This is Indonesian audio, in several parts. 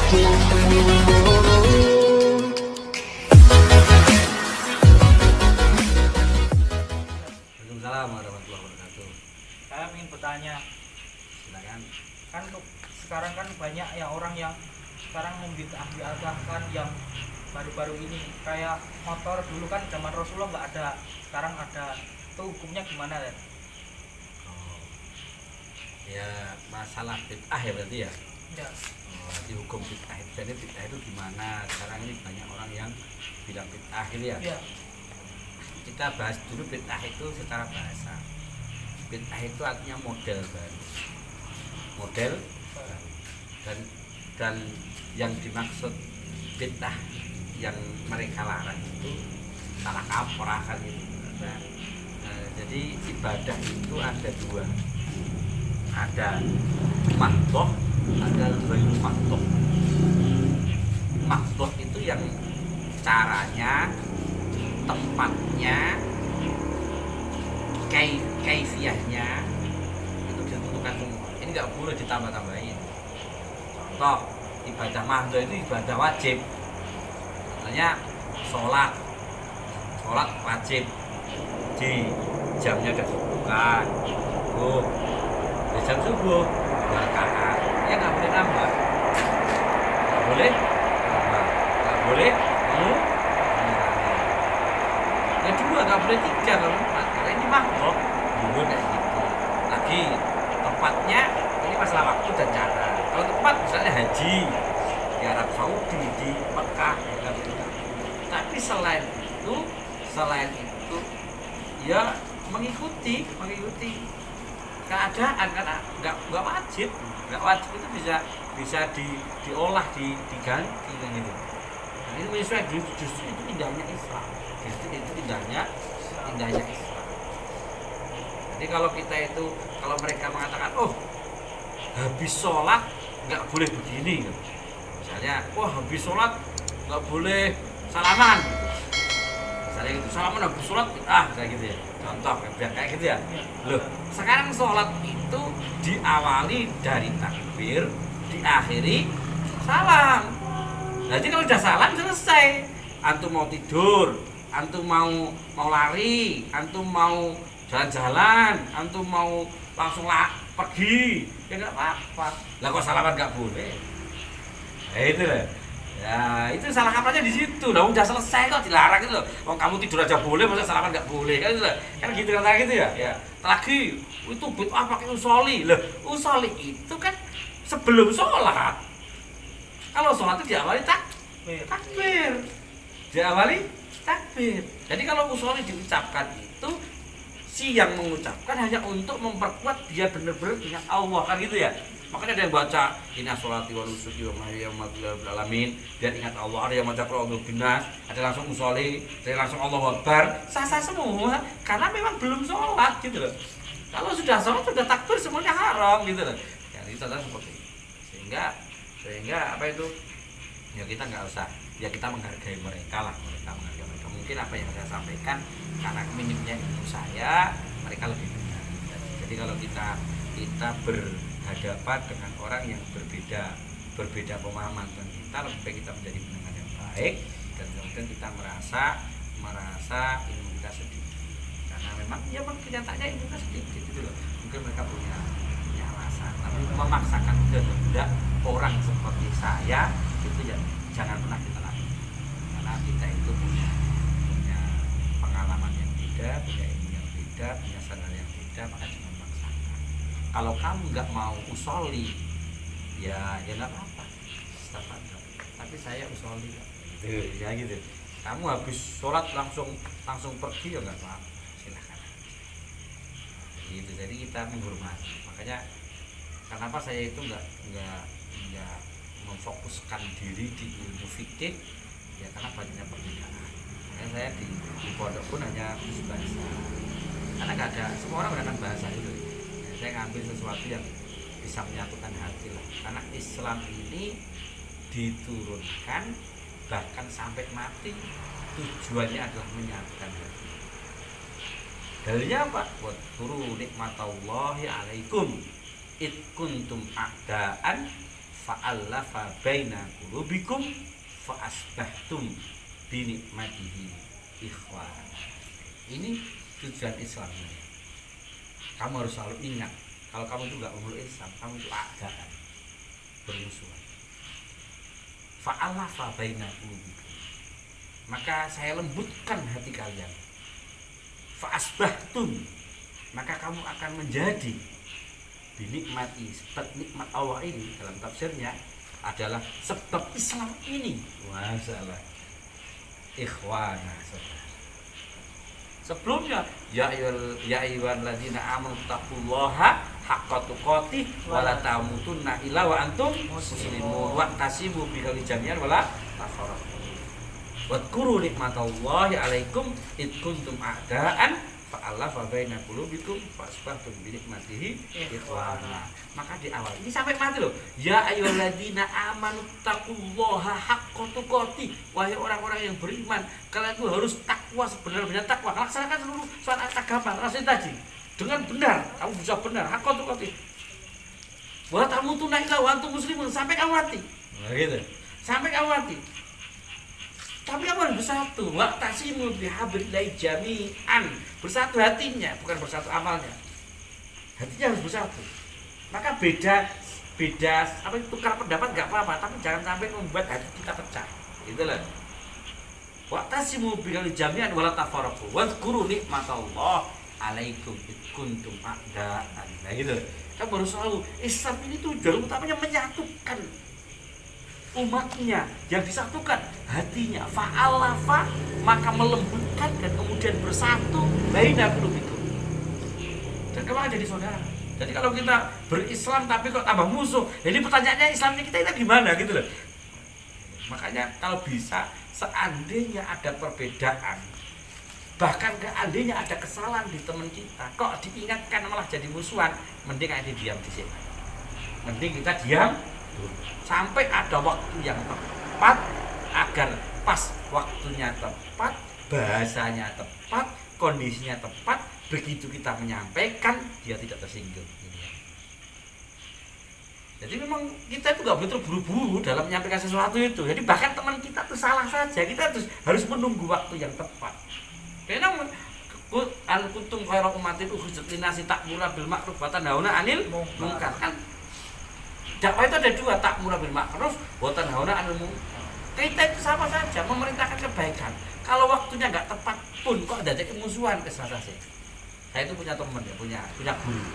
Waalaikumsalam warahmatullahi wabarakatuh. Saya ingin bertanya, Silakan. kan sekarang kan banyak yang orang yang sekarang membiadahkan yang baru-baru ini kayak motor dulu kan zaman Rasulullah nggak ada, sekarang ada. Itu hukumnya gimana ya? Oh, ya masalah bid'ah ya berarti ya. Ya, Oh, di hukum bid'ah itu, jadi bid'ah itu gimana? Sekarang ini banyak orang yang bilang bid'ah gitu ya. ya, Kita bahas dulu bid'ah itu secara bahasa. Bid'ah itu artinya model baru. Model baru. Dan yang dimaksud bid'ah yang mereka larang itu salah kaprah kan gitu. Nah, jadi ibadah itu ada dua. Ada makdoh, ada ghairu makdoh. Makdoh itu yang caranya, tempatnya, kaifiyahnya itu ditentukan semua. Ini nggak boleh ditambah-tambahin. Contoh, ibadah mahdoh itu ibadah wajib. Contohnya sholat wajib di jamnya udah bukan di jam subuh 2 rakaat, ya nggak boleh nambah, nggak boleh nambah, nggak boleh mengurangi. Yang kedua nggak boleh 3, nggak boleh 4, karena ini makhluk dulu kayak gitu. Lagi tempatnya ini masalah waktu dan cara. Kalau tempat misalnya haji di Arab Saudi, di Mekah, tapi selain itu ya mengikuti keadaan, karena nggak wajib itu bisa diolah, diganti kan gitu. Nah, ini menyesuaikan, justru itu indahnya Islam, itu indahnya Islam. Jadi kalau mereka mengatakan habis sholat nggak boleh begini gitu. Misalnya habis sholat nggak boleh salaman, misalnya gitu, salaman habis sholat kayak gitu ya, contoh kayak gitu ya. Loh, sekarang sholat itu diawali dari takbir, diakhiri salam. Jadi kalau udah salam selesai. Antum mau tidur, antum mau lari, antum mau jalan-jalan, antum mau langsung pergi, ya nggak apa-apa. Lah kok salaman nggak boleh? Itu lah. Ya, itu salah kaprahnya di situ. Lah udah selesai kok dilarang gitu loh. Wong kamu tidur aja boleh, masa salaman nggak boleh? Kan gitu lah. Kan gitu kan gitu ya. Ya. Lagi itu bid'ah pakai usolli. Lah, usolli itu kan sebelum sholat. Kalau sholat itu diawali takbir. Diawali takbir. Jadi kalau usolli diucapkan itu si yang mengucapkan hanya untuk memperkuat dia benar-benar ingat Allah, kan gitu ya. Makanya ada yang baca inna sholati wa nusuki wa mahyaya wa mamati lillahi rabbil alamin, dia ingat Allah. Ada yang baca qul a'udzu binas, ada langsung usolli, ada langsung Allahu akbar. Sah-sah semua karena memang belum sholat gitu loh. Kalau sudah sholat sudah takbir semuanya haram gitu loh. Ya itu seperti itu. Sehingga apa itu? Ya kita nggak usah, ya kita menghargai mereka lah, menghargai mereka. Mungkin apa yang saya sampaikan karena minimnya ilmu saya, mereka lebih benar. Jadi kalau kita berhadapan dengan orang yang berbeda pemahaman dengan kita, lebih baik kita menjadi pendengar yang baik, dan kemudian kita merasa ilmu kita sedikit, karena memang kenyataannya ilmu kita sedikit gitu loh. Mungkin mereka punya alasan, tapi memaksakan kehendak orang seperti saya itu ya jangan pernah kita lakukan, karena kita itu punya pengalaman yang beda, punya ilmu yang beda, punya standar yang beda, maka jangan memaksakan. Kalau kamu nggak mau usolli, ya nggak apa-apa, tapi saya usolli gitu, ya gitu. Kamu habis sholat langsung pergi, ya nggak apa-apa, silahkan gitu. Jadi kita menghormati. Makanya kenapa saya itu nggak memfokuskan diri di ilmu fikih, ya karena banyaknya perbedaan. Makanya saya di pondok pun hanya bahasa, karena nggak ada, semua orang menggunakan bahasa itu. Ya, saya ngambil sesuatu yang bisa menyatukan hati lah, karena Islam ini diturunkan bahkan sampai mati tujuannya adalah menyatukan hati. Dalilnya apa? Buat turu nikmatallahi alaikum id kuntum a'daan fa'allafa baina qulubikum fa asbahtum bi nikmatihi ikhwan. Ini tujuan Islam ini. Kamu harus selalu ingat, kalau kamu itu enggak memeluk Islam, kamu itu a'daan, bermusuhan. Fa'allafa baina qulubikum, maka saya lembutkan hati kalian. Fa asbahtum, maka kamu akan menjadi binikmati. Sebab nikmat Allah ini dalam tafsirnya adalah sebab Islam ini. Masalah ikhwana. Sebelumnya ya ayyuhal ladzina amanu taqullaha haqqa tuqatih wa la tamutunna illa wa antum muslimun wa tasimu billahi jami'an wa la tafarraqu. Wadhkuru nikmatallahi 'alaikum id kuntum a'daan fa'alafa baina qulubikum fasbahtum bi nikmatihi ikhwana. Maka di awal ini sampai mati loh. Ya ayyuhalladzina amanu taqullaha haqqa tuqatih. Wahai orang-orang yang beriman, kalian itu harus takwa sebenar-benarnya takwa. Laksanakan seluruh syariat agama rasul tadi dengan benar. Kamu bisa benar haqqa tuqatih. Wa tamutunna illa wa antum muslimun, sampai kamu mati. Nah, gitu. Sampai kamu mati. Tapi kamu harus bersatu. Waqtasimu bihablillahi jami'an. Bersatu hatinya, bukan bersatu amalnya. Hatinya harus bersatu. Maka beda apa tukar pendapat enggak apa-apa, tapi jangan sampai membuat hati kita pecah. Itulah. Waqtasimu bihablillahi jami'an wa la tafarraqu. Wadhkuru nikmatallahi 'alaikum id kuntum a'daan. Nah gitu. Kamu harus selalu Islam ini tujuan utamanya menyatukan umatnya, yang disatukan hatinya. Fa'alafa, maka melembutkan dan kemudian bersatu baina qulubikum, dan kamu akan jadi saudara. Jadi kalau kita berislam tapi kok tambah musuh, jadi pertanyaannya Islam ini kita gimana gitu loh. Makanya kalau bisa, seandainya ada perbedaan, bahkan seandainya ada kesalahan di teman kita, kok diingatkan malah jadi musuhan, mending aja diam di sini. Mending kita diam sampai ada waktu yang tepat, agar pas waktunya tepat, bahasanya tepat, kondisinya tepat, begitu kita menyampaikan dia tidak tersinggung. Jadi memang kita itu nggak boleh terburu-buru dalam menyampaikan sesuatu itu. Jadi bahkan teman kita itu salah saja, kita harus menunggu waktu yang tepat. Karena al-kuntum khairu ummatin ukhrijat lin-nasi ta'muruna bil ma'ruf wa tanhauna 'anil munkar. Kan dakwah itu ada dua, ta'muruna bil ma'ruf wa tanhauna 'anil munkar. Kita itu sama saja memerintahkan kebaikan. Kalau waktunya nggak tepat pun kok ada musuhan ke saya. Saya itu punya teman ya, punya guru.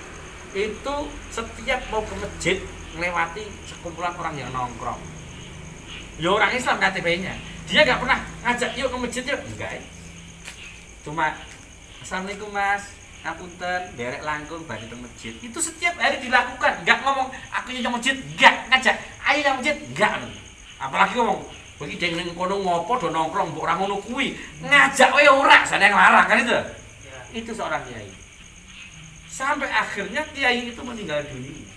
Itu setiap mau ke masjid melewati sekumpulan orang yang nongkrong. Ya orang Islam KTP-nya. Dia nggak pernah ngajak yuk ke masjid yuk. Enggak. Cuma assalamualaikum mas, ngapunten, derek langkung balik ke masjid. Itu setiap hari dilakukan. Enggak ngomong aku yang masjid, enggak ngajak. Ayo yang masjid, enggak. Apalagi ngomong bagi dia ning kono ngopo do nongkrong mbok ora ngono kuwi. Ngajak wae ora, sana yang larang kan itu. Ya. Itu seorang kiai. Sampai akhirnya kiai itu meninggal dunia.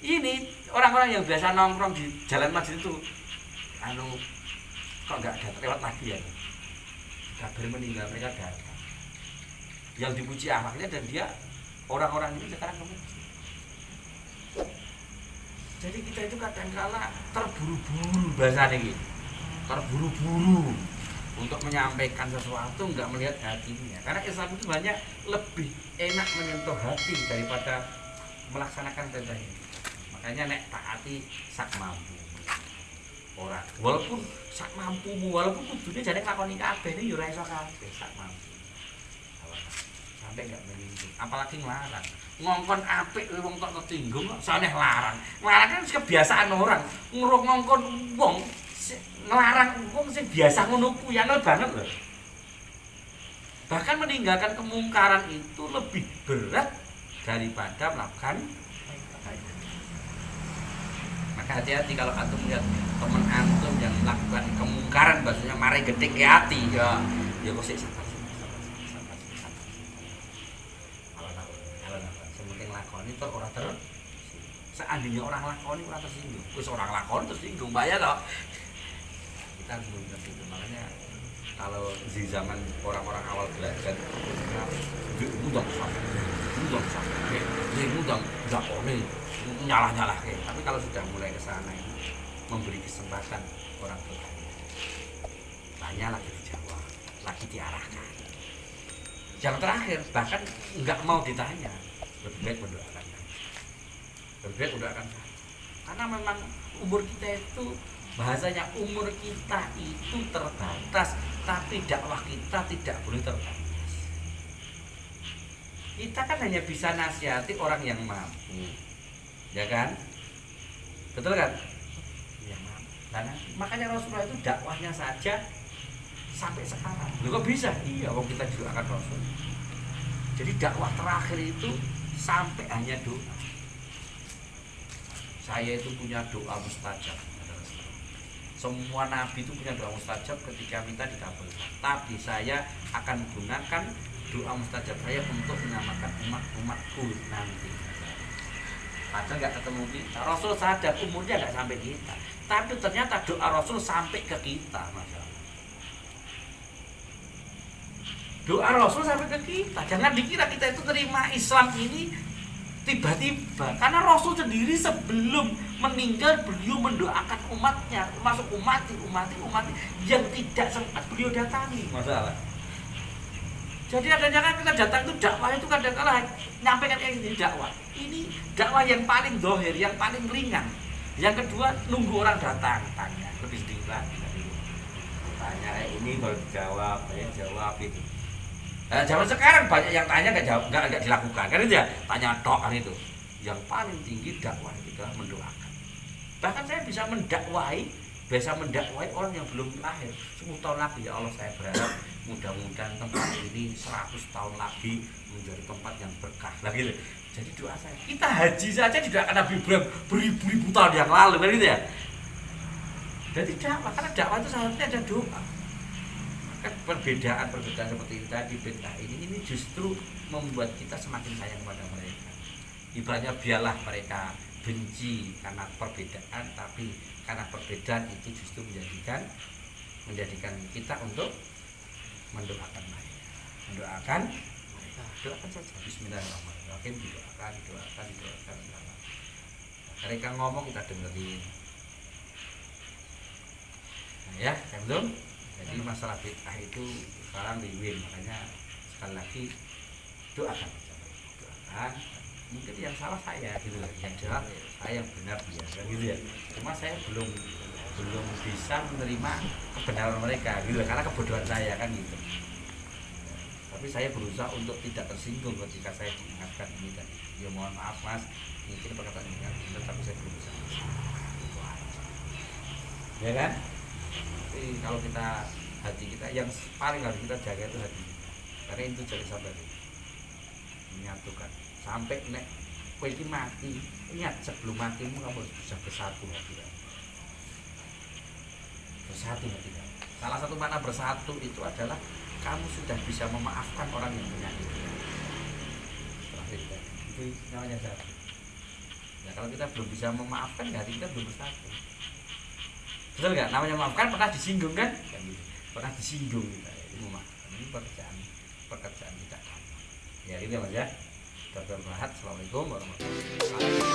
Ini orang-orang yang biasa nongkrong di jalan masjid itu kok enggak ada lewat lagi ya. Kabar meninggal, mereka datang. Yang dipuji akhlaknya dan dia orang-orang ini sekarang kemudian. Jadi kita itu kadang-kala terburu-buru bahasa ini. Terburu-buru untuk menyampaikan sesuatu enggak melihat hatinya. Karena Islam itu banyak lebih enak menyentuh hati daripada melaksanakan perintah ini. Makanya nek taati sak mampu. Orang walaupun sak mampumu, walaupun kudune jane nglakoni kabeh iki ya ora iso kabeh sak mampu. Sampai enggak menyinggung, apalagi nglarang. Ngongkon apik wong kok tersinggung kok saneh larang. Nglarang kan kebiasaan orang. Ngongkon wong nglarang wong sing biasa ngono kuwi angel banget lho. Bahkan meninggalkan kemungkaran itu lebih berat daripada melakukan. Maka hati-hati kalau antum lihat teman antum yang melakukan kemungkaran, bahasanya mari gede ke hati ya kok sik sabar. Sementing lakoni tur ora seandainya orang lakoni ora tersinggung. Wis orang lakoni tersinggung bahaya toh. Kita harus mengerti itu. Makanya kalau di zaman orang-orang awal belajar mudah sampai. Mudah lakoni nyalah-nyalah kayak kalau sudah mulai ke sana ini memberi kesempatan orang bertanya. Tanya lagi dijawab, lagi diarahkan. Yang terakhir bahkan nggak mau ditanya, lebih baik mendoakan. Lebih baik mendoakan. Karena memang umur kita itu, bahasanya umur kita itu terbatas, tapi dakwah kita tidak boleh terbatas. Kita kan hanya bisa nasihati orang yang mampu, ya kan? Betul kan? Ya, karena makanya Rasulullah itu dakwahnya saja sampai sekarang. Loh, kok bisa? Iya, wong kita juga akan Rasul. Jadi dakwah terakhir itu sampai hanya doa. Saya itu punya doa mustajab. Semua nabi itu punya doa mustajab ketika minta dikabulkan. Tapi saya akan gunakan doa mustajab saya untuk menyelamatkan umatku nanti. Padahal nggak ketemu kita. Rasul sadar umurnya nggak sampai kita. Tapi ternyata doa Rasul sampai ke kita, Masya Allah. Doa Rasul sampai ke kita. Jangan dikira kita itu terima Islam ini tiba-tiba. Karena Rasul sendiri sebelum meninggal beliau mendoakan umatnya, termasuk umat yang tidak sempat beliau datangi. Masalah. Jadi adanya kan kita datang itu dakwah itu kadang-kadang nyampaikan ini dakwah. Ini dakwah yang paling dohir, yang paling ringan. Yang kedua nunggu orang datang, tanya lebih sedikit lagi. Tanya ini baru dijawab, jawab itu. Nah, zaman sekarang banyak yang tanya nggak dilakukan, kan itu ya, tanya tok kan itu. Yang paling tinggi dakwah itu adalah mendoakan. Bahkan saya bisa mendakwai orang yang belum lahir 10 tahun lagi. Ya Allah, saya berharap mudah-mudahan tempat ini 100 tahun lagi menjadi tempat yang berkah lagi. Jadi doa saya, kita haji saja tidak akan Nabi Ibrahim beribu-ribu tahun yang lalu, kan gitu ya. Jadi dakwah, karena dakwah itu seharusnya ada doa. Kan perbedaan seperti itu tadi, bid'ah ini justru membuat kita semakin sayang kepada mereka. Ibaratnya biarlah mereka benci karena perbedaan, tapi karena perbedaan itu justru menjadikan kita untuk mendoakan mereka. Doakan saja. Bismillahirrahmanirrahim. Doakan. Mereka ngomong kita dengerin. Nah ya, belum. Jadi masalah bid'ah itu sekarang diwin, makanya sekali lagi doakan. Mungkin yang salah saya gitu lah, yang salah saya, yang benar dia, gitu ya. Cuma saya belum bisa menerima kebenaran mereka gitu lah, karena kebodohan saya kan gitu. Tapi saya berusaha untuk tidak tersinggung ketika saya diingatkan ini tadi. Ya mohon maaf Mas, mungkin perkataan ini kan benar, tapi saya berusaha. Ya kan? Tapi kalau hati kita yang paling harus kita jaga itu hati kita. Karena itu jadi sabar. Menyatukan sampai nek kowe iki mati, ingat sebelum matimu kamu harus bisa bersatu hati kamu. Bersatu hati kamu. Salah satu makna bersatu itu adalah kamu sudah bisa memaafkan orang yang menyakiti. Terakhir itu namanya satu. Ya kalau kita belum bisa memaafkan, hati kita belum bersatu. Betul nggak? Namanya memaafkan pernah disinggung kan? Pernah disinggung kita. Ini memaafkan. Ini pekerjaan kita. Ya itu ya Mas ya. Assalamualaikum warahmatullahi wabarakatuh.